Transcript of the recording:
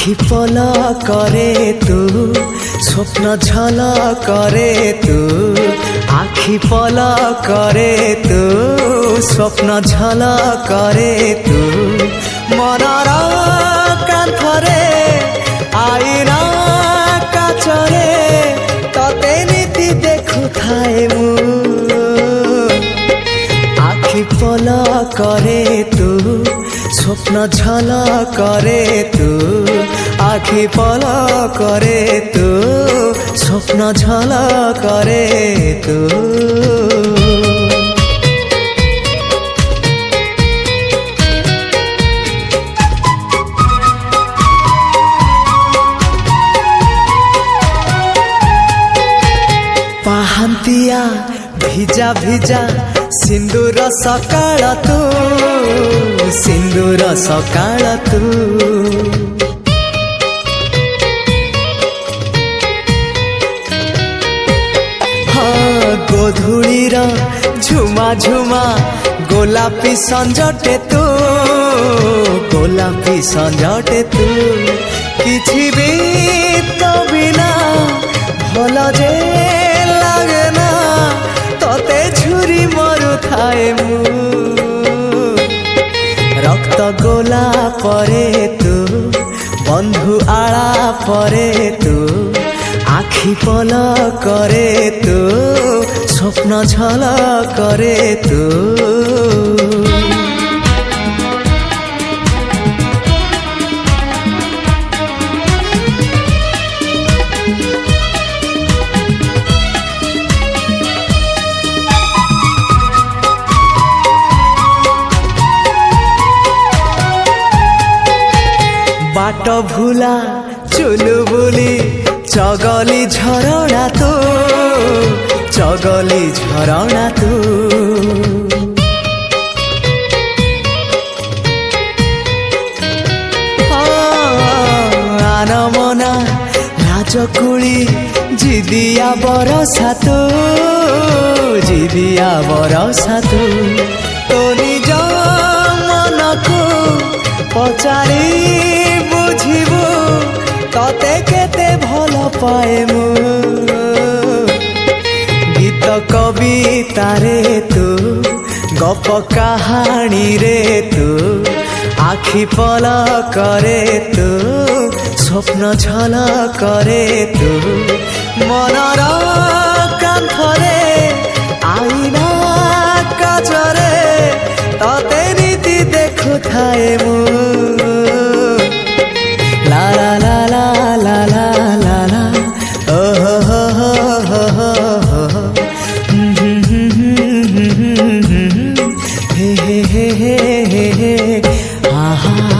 আখি পল করে তু স্বপ্ন ঝল করে তু আখি পল করে তু স্বপ্ন ঝল করে তু মনর কান্থরে আইনা কাচরে ততে নীতি দেখুথায়ে মু আখি পল করে তু স্বপ্ন ঝল করে তু আখি পল করে তু স্বপ্ন ঝল করে তু ପାହାନ୍ତିଆ ଭିଜା ଭିଜା ସିନ୍ଦୁର ସକାଳ ତୁ ସିନ୍ଦୁର ସକାଳ ତୁ ଗୋଧୂଳିର ଝୁମା ଝୁମା ଗୋଲାପୀ ସଞ୍ଜଟେ ତୁ ଗୋଲାପୀ ସଞ୍ଜଟେ ତୁ କିଛି ବି ତ ବିନା ଭଲ ଯେ লাগে না ততে ঝুরি মরুথায়ে মু রক্ত গোলা পরে তু বন্ধু আড়া পরে তু আখি পল করে তু স্বপ্ন ঝল করে তু बाट भूला चुलु बुली चगली झरणा तू चगली झरणा तू आनमना लाजकुली जिदिया बरसा तू जिदिया बरसा तू तो निज मनकू पचारी বুঝিবু ততে কেতে ভাল পায়ে মু গীত কবিতারে তু গপ কাহানি রে তু আখি পল করে তু স্বপ্ন ঝল করে তু মনর কান্থরে আইনা কাচরে ততে নীতি দেখুথায়ে মু la la la la la la la la oh oh oh oh oh hey hey hey hey hey ha ha